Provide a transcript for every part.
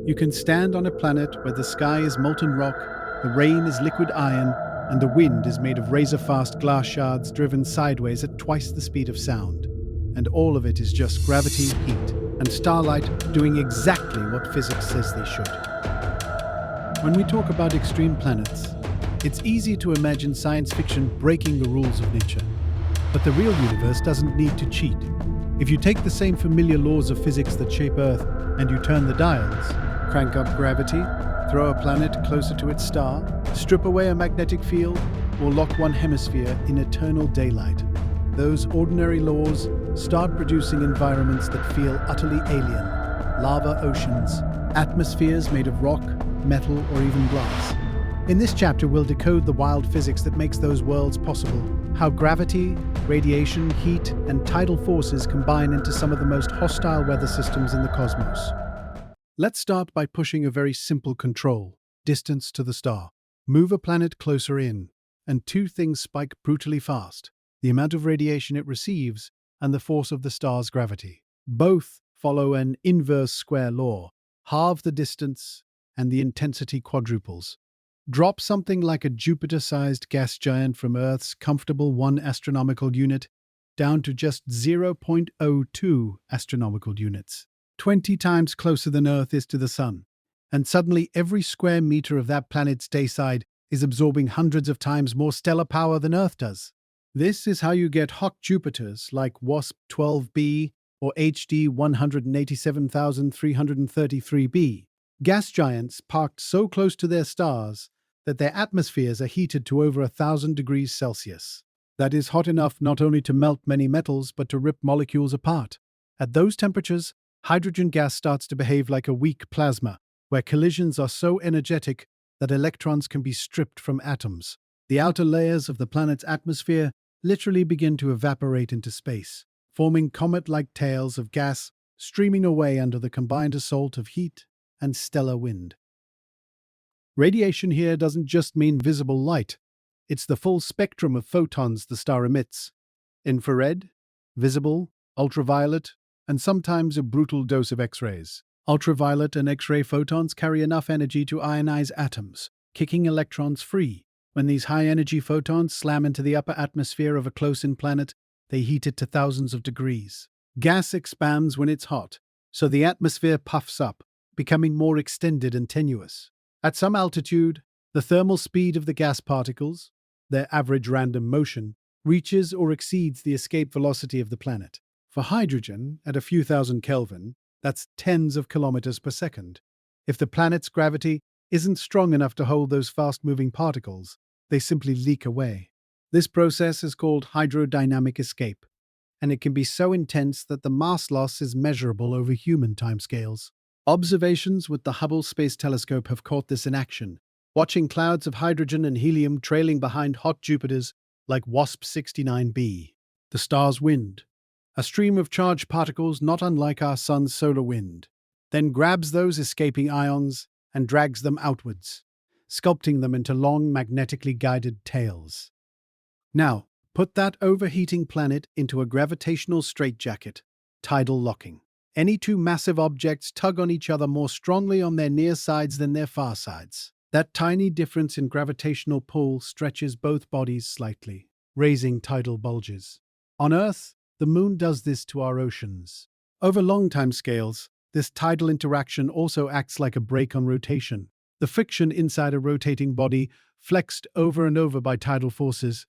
You can stand on a planet where the sky is molten rock, the rain is liquid iron, and the wind is made of razor-fast glass shards driven sideways at twice the speed of sound. And all of it is just gravity, heat, and starlight doing exactly what physics says they should. When we talk about extreme planets, it's easy to imagine science fiction breaking the rules of nature. But the real universe doesn't need to cheat. If you take the same familiar laws of physics that shape Earth and you turn the dials, crank up gravity, throw a planet closer to its star, strip away a magnetic field, or lock one hemisphere in eternal daylight, those ordinary laws start producing environments that feel utterly alien. Lava oceans, atmospheres made of rock, metal, or even glass. In this chapter, we'll decode the wild physics that makes those worlds possible, how gravity, radiation, heat, and tidal forces combine into some of the most hostile weather systems in the cosmos. Let's start by pushing a very simple control: distance to the star. Move a planet closer in, and two things spike brutally fast: the amount of radiation it receives and the force of the star's gravity. Both follow an inverse square law: halve the distance, and the intensity quadruples. Drop something like a Jupiter-sized gas giant from Earth's comfortable 1 astronomical unit down to just 0.02 astronomical units, 20 times closer than Earth is to the Sun. And suddenly every square meter of that planet's dayside is absorbing hundreds of times more stellar power than Earth does. This is how you get hot Jupiters like WASP-12b or HD 187,333b. Gas giants parked so close to their stars that their atmospheres are heated to over 1,000 degrees Celsius. That is hot enough not only to melt many metals, but to rip molecules apart. At those temperatures, hydrogen gas starts to behave like a weak plasma, where collisions are so energetic that electrons can be stripped from atoms. The outer layers of the planet's atmosphere literally begin to evaporate into space, forming comet-like tails of gas streaming away under the combined assault of heat and stellar wind. Radiation here doesn't just mean visible light. It's the full spectrum of photons the star emits: infrared, visible, ultraviolet, and sometimes a brutal dose of X-rays. Ultraviolet and X-ray photons carry enough energy to ionize atoms, kicking electrons free. When these high-energy photons slam into the upper atmosphere of a close-in planet, they heat it to thousands of degrees. Gas expands when it's hot, so the atmosphere puffs up, becoming more extended and tenuous. At some altitude, the thermal speed of the gas particles, their average random motion, reaches or exceeds the escape velocity of the planet. For hydrogen, at a few thousand Kelvin, that's tens of kilometers per second. If the planet's gravity isn't strong enough to hold those fast-moving particles, they simply leak away. This process is called hydrodynamic escape, and it can be so intense that the mass loss is measurable over human timescales. Observations with the Hubble Space Telescope have caught this in action, watching clouds of hydrogen and helium trailing behind hot Jupiters like WASP-69b. The star's wind, a stream of charged particles not unlike our sun's solar wind, then grabs those escaping ions and drags them outwards, sculpting them into long magnetically guided tails. Now, put that overheating planet into a gravitational straitjacket, tidal locking. Any two massive objects tug on each other more strongly on their near sides than their far sides. That tiny difference in gravitational pull stretches both bodies slightly, raising tidal bulges. On Earth, the moon does this to our oceans. Over long time scales, this tidal interaction also acts like a brake on rotation. The friction inside a rotating body, flexed over and over by tidal forces,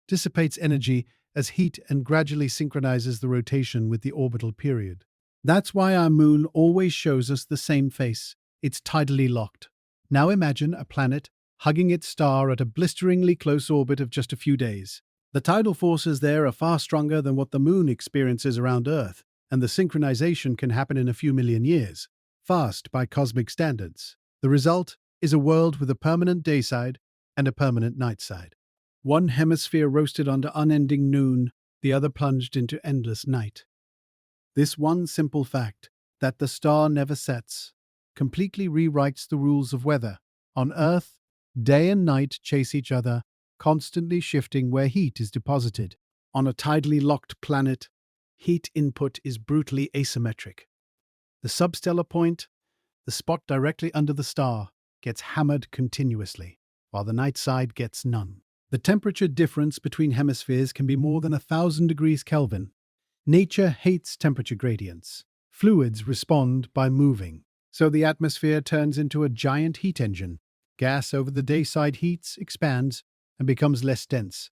dissipates energy as heat and gradually synchronizes the rotation with the orbital period. That's why our moon always shows us the same face. It's tidally locked. Now imagine a planet hugging its star at a blisteringly close orbit of just a few days. The tidal forces there are far stronger than what the moon experiences around Earth, and the synchronization can happen in a few million years, fast by cosmic standards. The result is a world with a permanent dayside and a permanent nightside. One hemisphere roasted under unending noon, the other plunged into endless night. This one simple fact, that the star never sets, completely rewrites the rules of weather. On Earth, day and night chase each other, constantly shifting where heat is deposited. On a tidally locked planet, heat input is brutally asymmetric. The substellar point, The spot directly under the star gets hammered continuously, while the night side gets none. The temperature difference between hemispheres can be more than 1,000 degrees Kelvin. Nature hates temperature gradients. Fluids respond by moving. So the atmosphere turns into a giant heat engine. Gas over the day side heats, expands, and becomes less dense,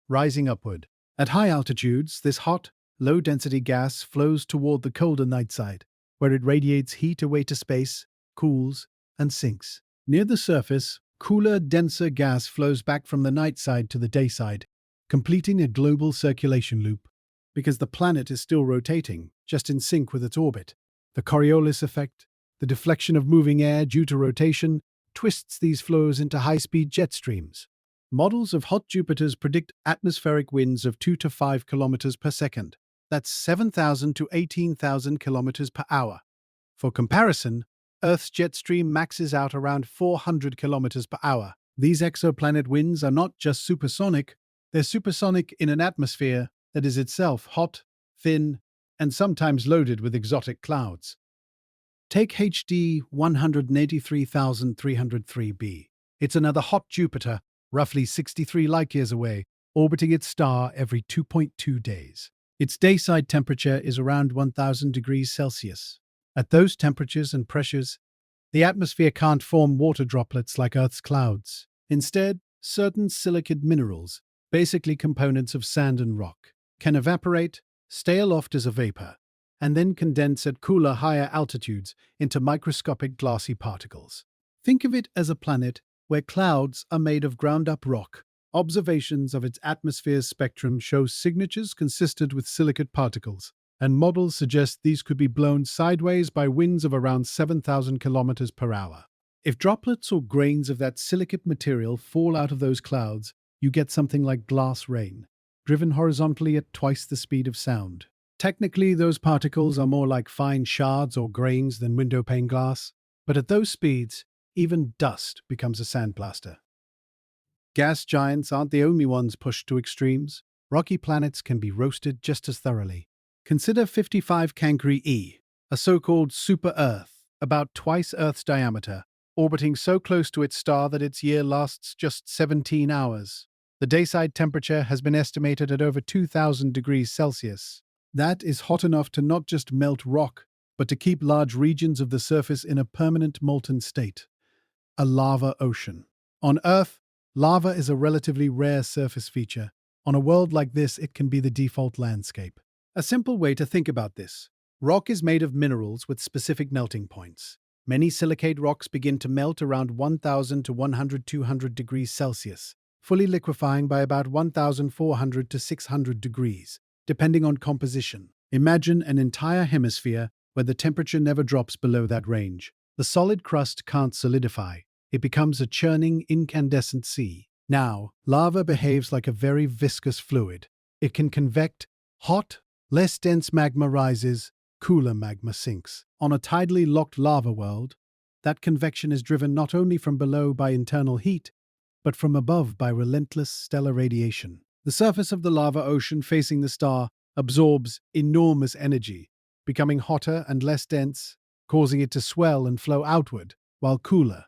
rising upward. At high altitudes, this hot, low-density gas flows toward the colder night side, where it radiates heat away to space, cools, and sinks. Near the surface, cooler, denser gas flows back from the night side to the day side, completing a global circulation loop. Because the planet is still rotating, just in sync with its orbit. The Coriolis effect, the deflection of moving air due to rotation, twists these flows into high-speed jet streams. Models of hot Jupiters predict atmospheric winds of 2 to 5 kilometers per second. That's 7,000 to 18,000 kilometers per hour. For comparison, Earth's jet stream maxes out around 400 kilometers per hour. These exoplanet winds are not just supersonic, they're supersonic in an atmosphere that is itself hot, thin, and sometimes loaded with exotic clouds. Take HD 183,303b. It's another hot Jupiter, roughly 63 light-years away, orbiting its star every 2.2 days. Its dayside temperature is around 1,000 degrees Celsius. At those temperatures and pressures, the atmosphere can't form water droplets like Earth's clouds. Instead, certain silicate minerals, basically components of sand and rock, can evaporate, stay aloft as a vapor, and then condense at cooler, higher altitudes into microscopic glassy particles. Think of it as a planet where clouds are made of ground-up rock. Observations of its atmosphere's spectrum show signatures consistent with silicate particles, and models suggest these could be blown sideways by winds of around 7,000 kilometers per hour. If droplets or grains of that silicate material fall out of those clouds, you get something like glass rain, driven horizontally at twice the speed of sound. Technically, those particles are more like fine shards or grains than windowpane glass, but at those speeds, even dust becomes a sandplaster. Gas giants aren't the only ones pushed to extremes. Rocky planets can be roasted just as thoroughly. Consider 55 Cancri E, a so-called super-Earth, about twice Earth's diameter, orbiting so close to its star that its year lasts just 17 hours. The dayside temperature has been estimated at over 2,000 degrees Celsius. That is hot enough to not just melt rock, but to keep large regions of the surface in a permanent molten state. A lava ocean. On Earth, lava is a relatively rare surface feature. On a world like this, it can be the default landscape. A simple way to think about this. Rock is made of minerals with specific melting points. Many silicate rocks begin to melt around 1,000 to 200 degrees Celsius, fully liquefying by about 1,400 to 600 degrees, depending on composition. Imagine an entire hemisphere where the temperature never drops below that range. The solid crust can't solidify. It becomes a churning, incandescent sea. Now, lava behaves like a very viscous fluid. It can convect. Hot, less dense magma rises, cooler magma sinks. On a tidally locked lava world, that convection is driven not only from below by internal heat, but from above by relentless stellar radiation. The surface of the lava ocean facing the star absorbs enormous energy, becoming hotter and less dense, causing it to swell and flow outward, while cooler,